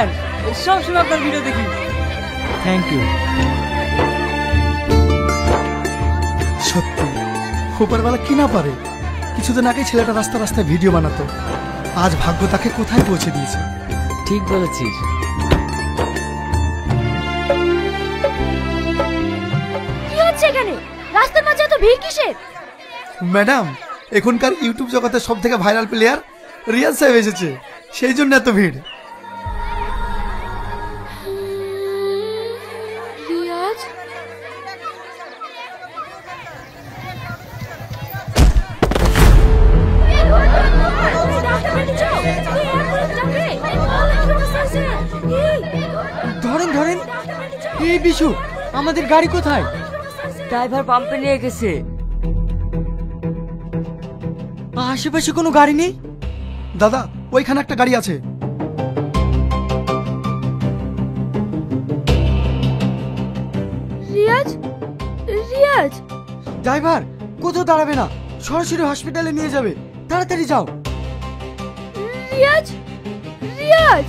Fan, সবসময় আপনার video দেখি। Thank you. সত্যি উপরওয়ালা কি না পারে। কিছুদিন আগে ছেলেটা রাস্তা রাস্তায় ভিডিও বানাতো, আজ ভাগ্য তাকে কোথায় পৌঁছে দিয়েছে। ঠিক বলেছিস। কি হচ্ছে এখানে? রাস্তার মাঝে এত ভিড় কিসের? ম্যাডাম, এখনকার ইউটিউব জগতের সব থেকে ভাইরাল প্লেয়ার রিয়াজ সাহেব এসেছে, সেই জন্য এত ভিড়। রিয়াজ? ধরেন ধরেন। এই বিশু, আমাদের গাড়ি কোথায়? ড্রাইভার পাম্পে নিয়ে গেছে। আশেপাশে কোনো গাড়ি নেই? দাদা, ওইখানে একটা গাড়ি আছে। রিয়াজ? রিয়াজ? ড্রাইভার কোথাও দাঁড়াবে না, সরাসরি হসপিটালে নিয়ে যাবে। তাড়াতাড়ি যাও। রিয়াজ? রিয়াজ?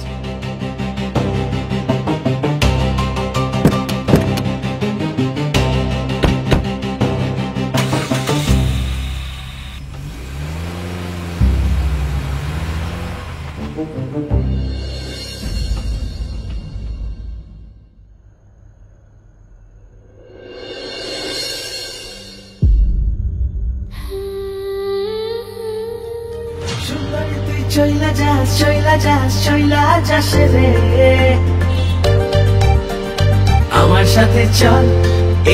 চইলা যাস চইলা যাস চইলা যাস রে, আমার সাথে চল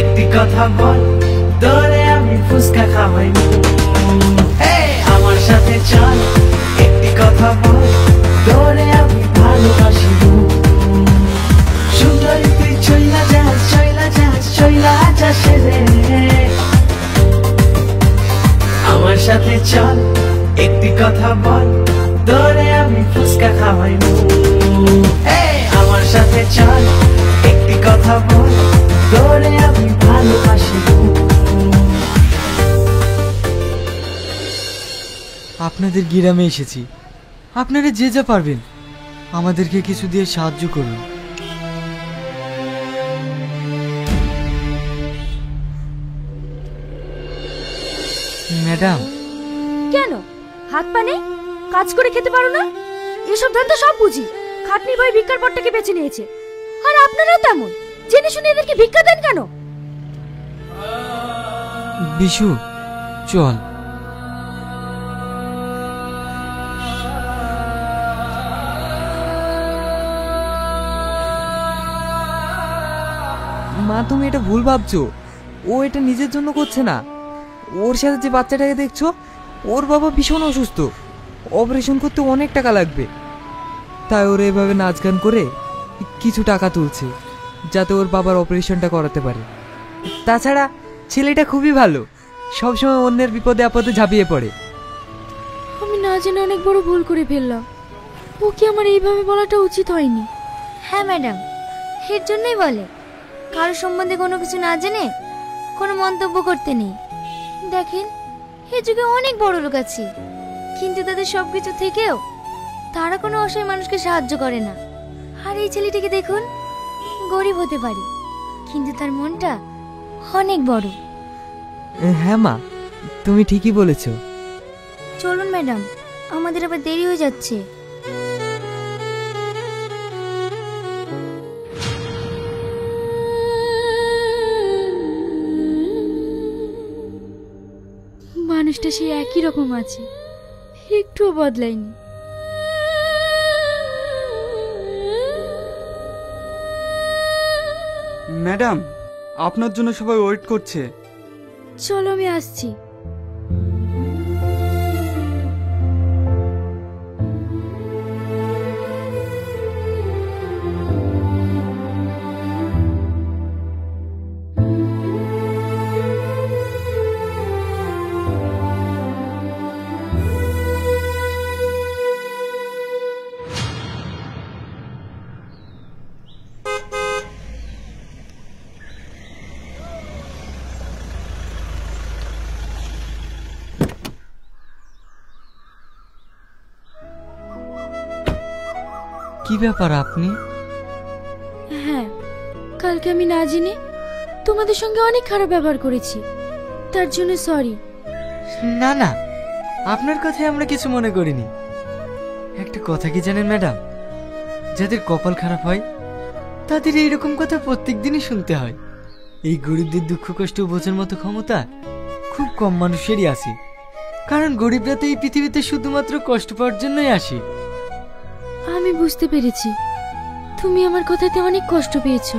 একটি কথা বল, তোরে আমি ফুচকা খাওয়াই। আমার সাথে চল একটি কথা বল, তোরে আমি ভালোবাসি। সুন্দরী তুই চইলা যাস চইলা যাস চইলা যাস রে, আমার সাথে চল একটি কথা বল, তোরে আমি ফুচকা খাওয়াই। আমার সাথে চল একটি কথা বল, তোরে আমি ভালোবাসি। আপনাদের গ্রামে এসেছি, আপনারা যে যা পারবেন আমাদেরকে কিছু দিয়ে সাহায্য করুন। ম্যাডাম। কেন? হাত পা নেই? কাজ করে খেতে পারো না? এসব ধান্দা সব বুঝি। খাটনি ভাই ভিক্ষার পথটাকে বেছে নিয়েছে, আর আপনারাও তেমন। জেনে শুনে এদেরকে ভিক্ষা দেন কেন? বিশু চল। মা, তুমি এটা ভুল ভাবছো। ও এটা নিজের জন্য করছে না। ওর সাথে যে বাচ্চাটাকে দেখছো, ওর বাবা ভীষণ অসুস্থ, অপারেশন করতে অনেক টাকা লাগবে। তাই ওর এভাবে নাচ গান করে কিছু টাকা তুলছে, যাতে ওর বাবার অপারেশনটা করাতে পারে। তাছাড়া ছেলেটা খুবই ভালো, সবসময় অন্যের বিপদে আপদে ঝাঁপিয়ে পড়ে। আমি না জেনে অনেক বড় ভুল করে ফেললাম। ওকে আমার এইভাবে বলাটা উচিত হয়নি। হ্যাঁ ম্যাডাম, এর জন্যই বলে কারো সম্বন্ধে কোনো কিছু না জেনে কোনো মন্তব্য করতে নেই। দেখেন, এ যুগে অনেক বড় লোক আছে, কিন্তু তাদের সবকিছু থেকেও তারা কোনো অসহায় মানুষকে সাহায্য করে না। আর এই ছেলেটিকে দেখুন, গরিব হতে পারে কিন্তু তার মনটা অনেক বড়। হ্যাঁ মা, তুমি ঠিকই বলেছো। চলুন ম্যাডাম, আমাদের আবার দেরি হয়ে যাচ্ছে। মানুষটা সেই একই রকম আছে, একটুও বদলায়নি। ম্যাডাম, আপনার জন্য সবাই ওয়েট করছে। চলো, আমি আসছি। কি ব্যাপার আপনি? হ্যাঁ, কালকে আমি না জেনে তোমাদের সঙ্গে অনেক খারাপ ব্যবহার করেছি, তার জন্য সরি। না না, আপনার কথায় আমরা কিছু মনে করিনি। একটা কথা কি জানেন ম্যাডাম, যাদের কপাল খারাপ হয় তাদের এইরকম কথা প্রত্যেক দিনই শুনতে হয়। এই গরিবদের দুঃখ কষ্ট বোঝার মতো ক্ষমতা খুব কম মানুষেরই আছে, কারণ গরিবরা তো এই পৃথিবীতে শুধুমাত্র কষ্ট পাওয়ার জন্যই আসে। আমি বুঝতে পেরেছি তুমি আমার কথাতে অনেক কষ্ট পেয়েছো।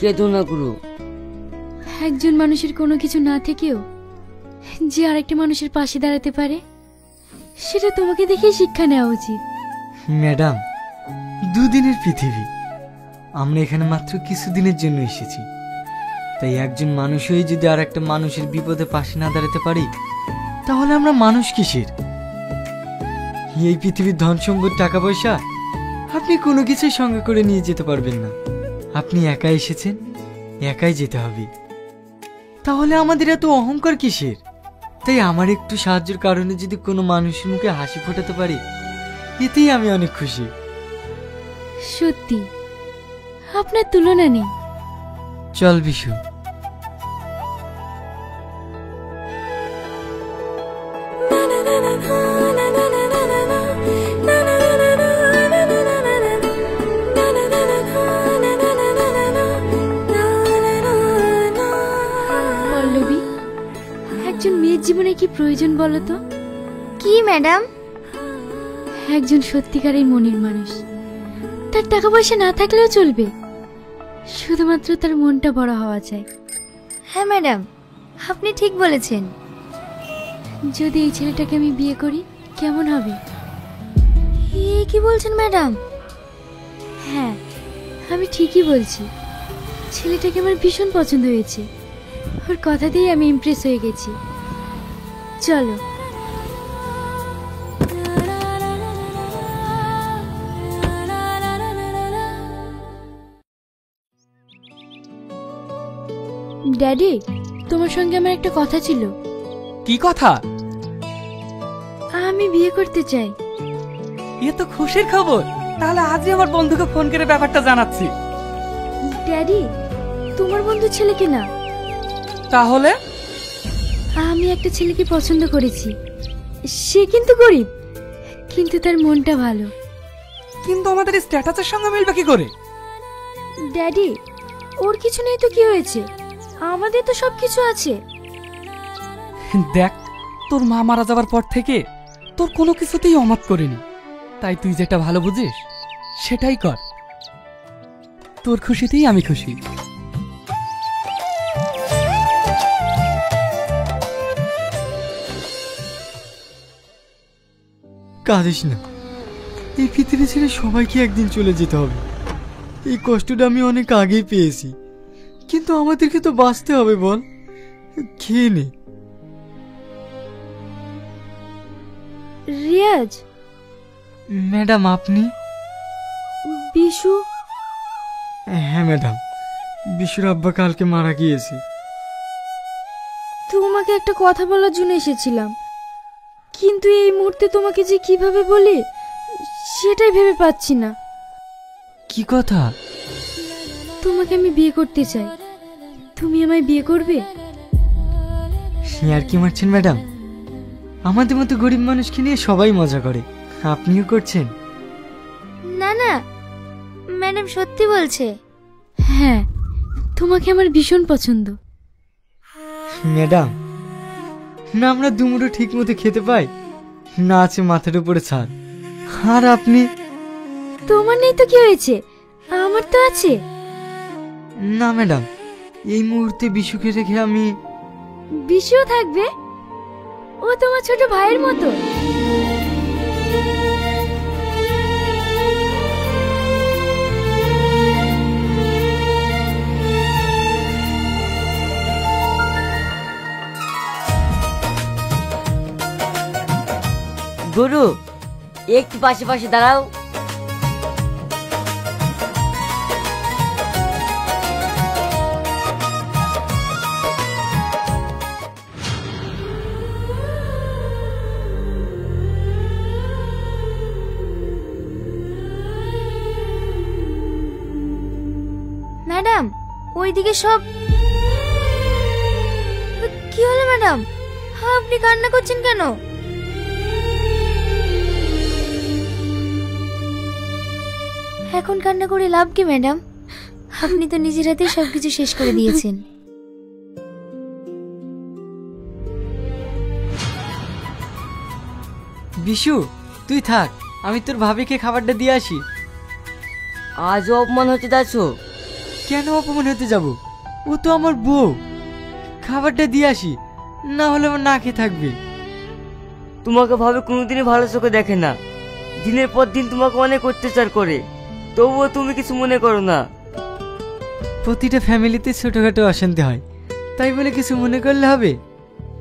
কেঁদো না গুরু। একজন মানুষের কোনো কিছু না থেকেও যে আরেকটা মানুষের পাশে দাঁড়াতে পারে, সেটা তোমাকে দেখেই শিক্ষা নেওয়া উচিত। ম্যাডাম, দুদিনের পৃথিবী, আমরা এখানে মাত্র কিছুদিনের জন্য এসেছি। তাই একজন মানুষ হয়ে যদি আর একটা মানুষের বিপদে পাশে না দাঁড়াতে পারি, তাহলে আমরা মানুষ কিসের? এই পৃথিবীর ধন সম্পদ টাকা পয়সা আপনি কোনো কিছুই সঙ্গে করে নিয়ে যেতে পারবেন না। আপনি একাই এসেছেন, একাই যেতে হবে। তাহলে আমাদের এত অহংকার কিসের? তাই আমার একটু সাহায্যের কারণে যদি কোনো মানুষের মুখে হাসি ফোটাতে পারি, এতেই আমি অনেক খুশি। সত্যি আপনার তুলনা নেই। চল বিশু। পল্লবী, একজন মেয়ের জীবনে কি প্রয়োজন বলো তো? কি ম্যাডাম? একজন সত্যিকারের মনের মানুষ। তার টাকা পয়সা না থাকলেও চলবে, শুধুমাত্র তার মনটা বড় হওয়া চাই। হ্যাঁ ম্যাডাম, আপনি ঠিক বলেছেন। যদি এই ছেলেটাকে আমি বিয়ে করি কেমন হবে? এ কি বলছেন ম্যাডাম? হ্যাঁ, আমি ঠিকই বলছি। ছেলেটাকে আমার ভীষণ পছন্দ হয়েছে। ওর কথাতেই আমি ইমপ্রেস হয়ে গেছি। চলো। ড্যাডি, তোমার সঙ্গে আমার একটা কথা ছিল। কি কথা? আমি বিয়ে করতে চাই। এ তো খুশির খবর। তাহলে আজই আমার বন্ধুকে ফোন করে ব্যাপারটা জানাচ্ছি। ড্যাডি, তোমার বন্ধু ছেলে কিনা? তাহলে আমি একটা ছেলেকে পছন্দ করেছি। সে কিন্তু গরিব, কিন্তু তার মনটা ভালো। কিন্তু আমাদের স্ট্যাটাসের সঙ্গে মিলবে কি করে? ড্যাডি, ওর কিছু নেই তো কি হয়েছে? আমাদের তো সব কিছু আছে। দেখ, তোর মা মারা যাবার পর থেকে তোর কোনো কিছুতেই অমত করিনি। তাই তুই যেটা ভালো বুঝিস সেটাই কর। তোর খুশিতেই আমি খুশি। কাঁদিস না, এই পৃথিবী ছেড়ে সবাইকে একদিন চলে যেতে হবে। এই কষ্টটা আমি অনেক আগেই পেয়েছি, কিন্তু আমাদেরকে তো বাঁচতে হবে। বল, খেয়ে নে। রিয়াজ। ম্যাডাম, আপনি? বিশু। হ্যাঁ ম্যাডাম, বিশুর আব্বা কালকে মারা গিয়েছে। তোমাকে একটা কথা বলার জন্য এসেছিলাম, কিন্তু এই মুহূর্তে তোমাকে যে কিভাবে বলি সেটাই ভেবে পাচ্ছি না। কি কথা? তোমাকে আমি বিয়ে করতে চাই, তুমি আমায় বিয়ে করবে? আর কি মারছেন ম্যাডাম? আমাদের মতো গরিব মানুষকে নিয়ে সবাই মজা করে, আপনিও করছেন? না না, ম্যাডাম সত্যি বলছে। হ্যাঁ, তোমাকে আমার ভীষণ পছন্দ। ম্যাডাম, না আমরা দুমুঠো ঠিক মতো খেতে পাই, না আছে মাথার উপরে ছাদ। আর আপনি? তোমার নেই তো কি হয়েছে, আমার তো আছে। না ম্যাডাম, এই মুহূর্তে বিশুকে রেখে আমি। বিশুও থাকবে? ও তোমার ছোট ভাইয়ের মতো। গুরু, একটু পাশে পাশে দাঁড়াও। ম্যাডাম ওইদিকে সব কি হলো ম্যাডাম? আপনি কান্না করছেন কেন? এখন কান্না করে লাভ কি ম্যাডাম? আপনি তো নিজের হাতে সবকিছু শেষ করে দিয়েছেন। বিশু তুই থাক, আমি তোর ভাবিকে খাবারটা দিয়ে আসি। আজও অপমান হচ্ছে দাসো। কেন অপমান হতে যাব? ও তো আমার বউ। খাবারটা দিয়ে আসি, না হলে আমার না খেয়ে থাকবে। তোমাকে ভাবে কোনোদিনই ভালো চোখে দেখে না, দিনের পর দিন তোমাকে অনেক অত্যাচার করে, তবুও তুমি কিছু মনে করো না। প্রতিটা ফ্যামিলিতে ছোটখাটো অশান্তি হয়, তাই বলে কিছু মনে করলে হবে?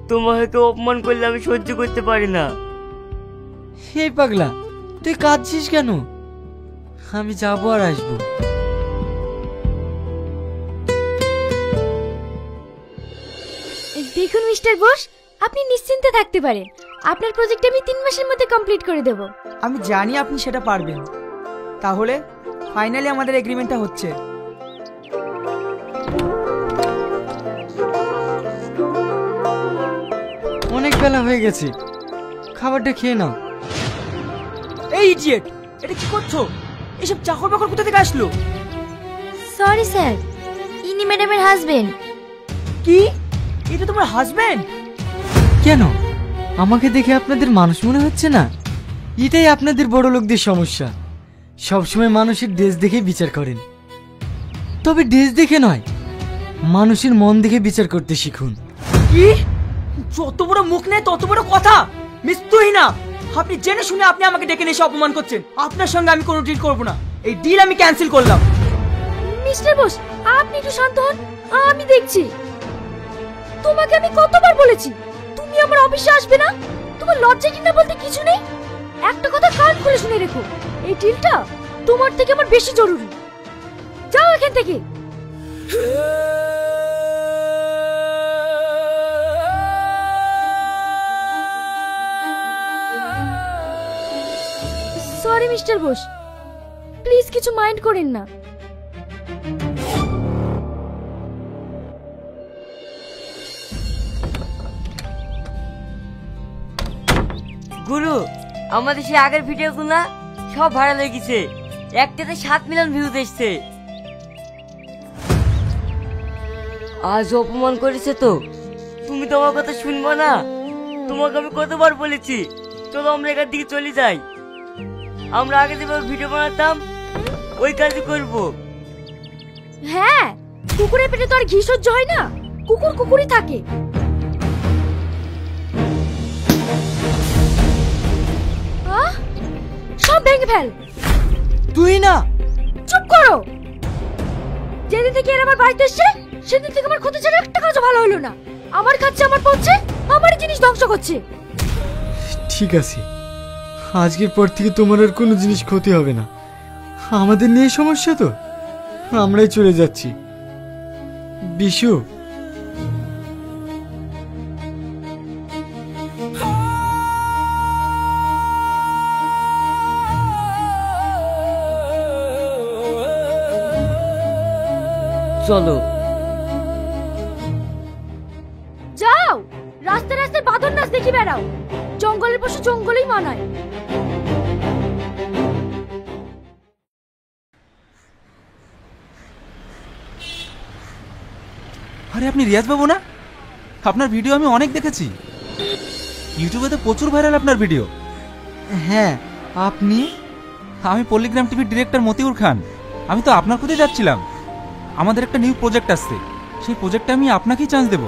তোমাকে কেউ অপমান করলে আমি সহ্য করতে পারি না। হে পাগলা, তুই কাঁদছিস কেন? আমি যাবো আর আসবো। দেখুন মিস্টার বোস, আপনি নিশ্চিন্তে থাকতে পারেন। আপনার প্রজেক্ট আমি 3 মাসের মধ্যে কমপ্লিট করে দেব। আমি জানি আপনি সেটা পারবেন। তাহলে ফাইনালি আমাদের এগ্রিমেন্টটা হচ্ছে। অনেক বেলা হয়ে গেছে, খাবারটা খেয়ে নাও। এই ইডিয়েট, এটা কি করছো? এসব চাকর বাকর কোথা থেকে আসলো? সরি স্যার, ইনি ম্যাডামের হাজবেন্ড। কি? এটা তোমার হাজবেন্ড? কেন আমাকে দেখে আপনাদের মানুষ মনে হচ্ছে না? এটাই আপনাদের বড় লোকদের সমস্যা, সবসময় মানুষের ড্রেস দেখে বিচার করেন। তবে ড্রেস দেখে নয়, মানুষের মন দেখে বিচার করতে শিখুন। কি? যত বড় মুখ নেই তত বড় কথা। মিস তুহিনা, আপনি জেনে শুনে আপনি আমাকে ডেকে নিয়ে এসে অপমান করছেন। আপনার সঙ্গে আমি কোনো ডিল করব না। এই ডিল আমি ক্যান্সেল করলাম। মিস্টার বোস, আপনি একটু শান্ত হন, আমি দেখছি। তোমাকে আমি কতবার বলেছি তুমি আমার অফিসে আসবে না? তোমার লজ্জা কিনা বলতে কিছু নেই? একটা কথা কান খুলে শুনে রেখো, এই ডিলটা তোমার থেকে আমার বেশি জরুরি। যাও এখান থেকে। সরি মিস্টার বোস, প্লিজ কিছু মাইন্ড করেন না। গুরু, আমাদের সেই আগের ভিডিওগুলো সব ভাইরাল হয়ে গেছে, একটাতে 7 মিলিয়ন ভিউজ এসছে। আজ অপমান করেছে তো, তুমি তো আমার কথা শুনবো না? তোমাকে আমি কতবার বলেছি চলো আমরা এখান থেকে চলে যাই। আমরা আগে যেভাবে ভিডিও বানাতাম ওই কাজই করব। হ্যাঁ, কুকুরের পেটে তো আর ঘি সহ্য হয় না, কুকুর কুকুরই থাকে। সব ভেঙে ফেল। তুই না চুপ করো। যেদিন থেকে এর আমার বাড়িতে এসছে সেদিন থেকে আমার ক্ষতি ছাড়া একটা কাজও ভালো হলো না। আমার কাছে আমার পৌঁছে আমার জিনিস ধ্বংস করছে। ঠিক আছে, আজকের পর থেকে তোমার আর কোনো জিনিস ক্ষতি হবে না। আমাদের নিয়ে সমস্যা তো, আমরাই চলে যাচ্ছি। বিশু, চলো। যাও, রাস্তায় রাস্তায় বাঁধন নাচ দেখি বেড়াও। জঙ্গলের পশু জঙ্গলেই মানায়। আরে আপনি রিয়াজ বাবু না? আপনার ভিডিও আমি অনেক দেখেছি, ইউটিউবে তো প্রচুর ভাইরাল আপনার ভিডিও। হ্যাঁ আপনি? আমি পল্লিগ্রাম টিভির ডিরেক্টর মতিউর খান। আমি তো আপনার কোথায় যাচ্ছিলাম। আমাদের একটা নিউ প্রজেক্ট আসছে, সেই প্রজেক্টে আমি আপনাকেই চান্স দেব।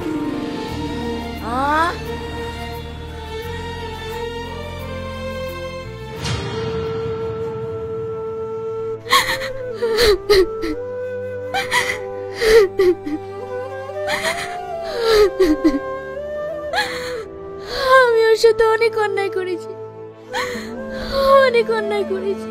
আমি ওর সাথে অনেক অন্যায় করেছি, অনেক অন্যায় করেছি।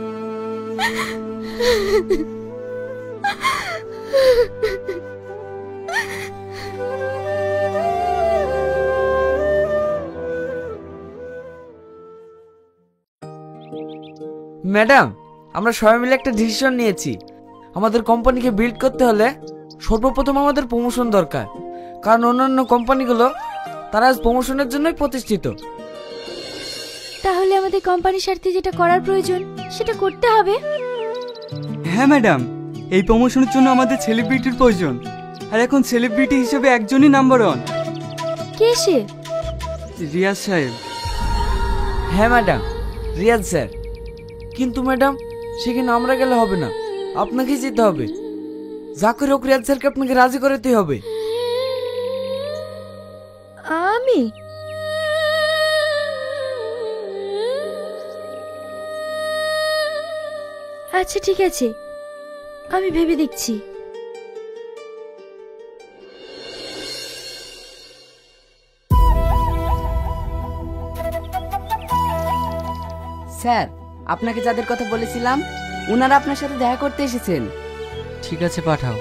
ম্যাডাম, আমরা সবাই মিলে একটা ডিসিশন নিয়েছি। আমাদের কোম্পানিকে বিল্ড করতে হলে সর্বপ্রথম আমাদের প্রমোশন দরকার, কারণ অন্যান্য কোম্পানিগুলো তারা আজ প্রমোশনের জন্যই প্রতিষ্ঠিত। তাহলে আমাদের কোম্পানির স্বার্থে যেটা করার প্রয়োজন সেটা করতে হবে। হ্যাঁ ম্যাডাম, এই প্রমোশনের জন্য আমাদের সেলিব্রিটির প্রয়োজন, আর এখন সেলিব্রিটি হিসেবে একজনই নাম্বার 1। কে সে? রিয়াজ সাহেব। হ্যাঁ ম্যাডাম, রিয়াজ স্যার। কিন্তু ম্যাডাম, সেখানে আমরা গেলে হবে না, আপনাকেই যেতে হবে। যা করে হোক রিয়াজ স্যারকে আপনাকে রাজি করাতেই হবে। আমি? আচ্ছা ঠিক আছে, আমি ভেবে দেখছি। স্যার, আপনাকে যাদের কথা বলেছিলাম ওনারা আপনার সাথে দেখা করতে এসেছেন। ঠিক আছে, পাঠাও।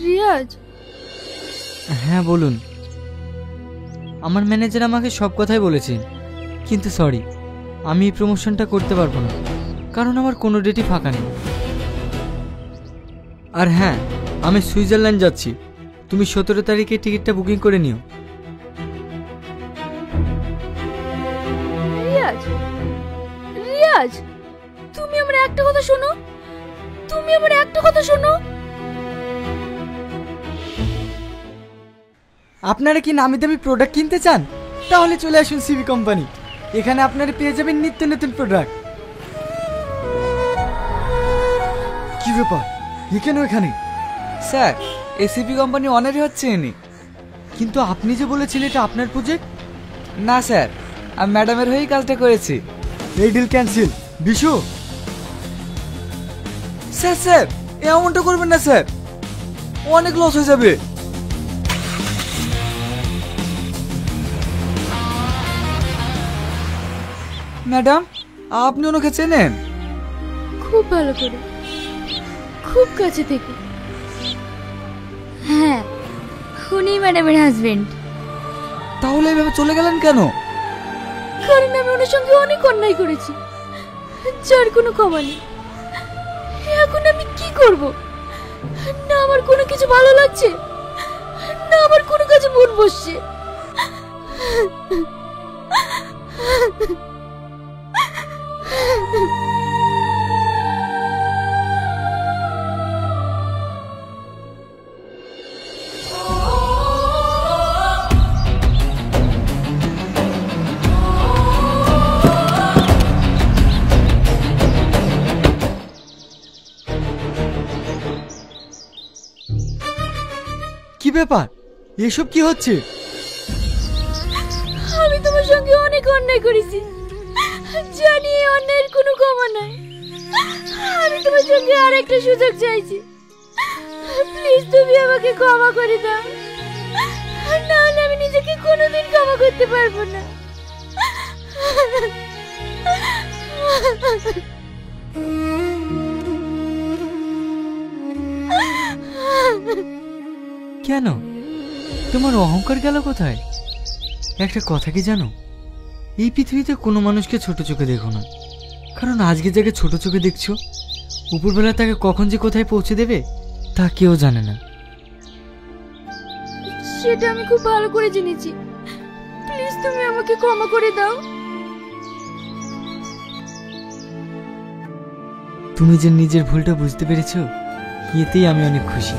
রিয়াজ। হ্যাঁ বলুন। আমার ম্যানেজার আমাকে সব কথাই বলেছেন, কিন্তু সরি, আমি এই প্রমোশনটা করতে পারবো না, কারণ আমার কোনো ডেটই ফাঁকা নেই। আর হ্যাঁ, আমি সুইজারল্যান্ড যাচ্ছি, তুমি 17 তারিখে টিকিটটা বুকিং করে নিও। রিয়াজ, রিয়াজ, তুমি আমার একটা কথা শোনো, তুমি আমার একটা কথা শোনো। আপনারা কি নামি দামি প্রোডাক্ট কিনতে চান? তাহলে চলে আসুন সিবি কোম্পানি, এখানে আপনারা পেয়ে যাবেন নিত্য নতুন প্রোডাক্ট। কি ব্যাপার, কেন এখানে? স্যার, এসিপি কোম্পানি অনারই হচ্ছে এনে। কিন্তু আপনি যে বলেছিলেন এটা আপনার প্রজেক্ট। না স্যার, আমি ম্যাডামের হয়েই কাজটা করেছি। এই deal cancel. Bishu. Sir sir, এমনটা করবেন না স্যার, অনেক লস হয়ে যাবে। ম্যাডাম, আপনি ওনাকে চেনেন? খুব ভালো করে, খুব কাছে থেকে। হ্যাঁ, উনি ম্যাডামের হাজবেন্ড। তাহলে এভাবে চলে গেলেন কেন? কারণ আমি ওনার সঙ্গে অনেক অন্যায় করেছি, যার কোনো ক্ষমা নেই। এখন আমি কি করব? না আমার কোনো কিছু ভালো লাগছে, না আমার কোনো কাজে মন বসছে। কি ব্যাপার, এসব কি হচ্ছে? আমি তোমার সঙ্গে অনেক অন্যায় করেছি, জানি এই অন্যায়ের কোনো ক্ষমা নাই। আমি তোমার সঙ্গে আর একটা সুযোগ চাইছি, প্লিজ তুমি আমাকে ক্ষমা করে দাও, না হলে আমি নিজেকে কোনোদিন ক্ষমা করতে পারবো না। কেন, তোমার অহংকার গেল কোথায়? একটা কথা কি জানো, এই পৃথিবীতে কোনো মানুষকে ছোট চোখে দেখো না, কারণ আজকে যাকে ছোট চোখে দেখছো, উপরবেলা তাকে কখন যে কোথায় পৌঁছে দেবে তা কেউ জানে না। সেটা আমি খুব ভালো করে জেনেছি, প্লিজ তুমি আমাকে ক্ষমা করে দাও। তুমি যে নিজের ভুলটা বুঝতে পেরেছো, এতেই আমি অনেক খুশি।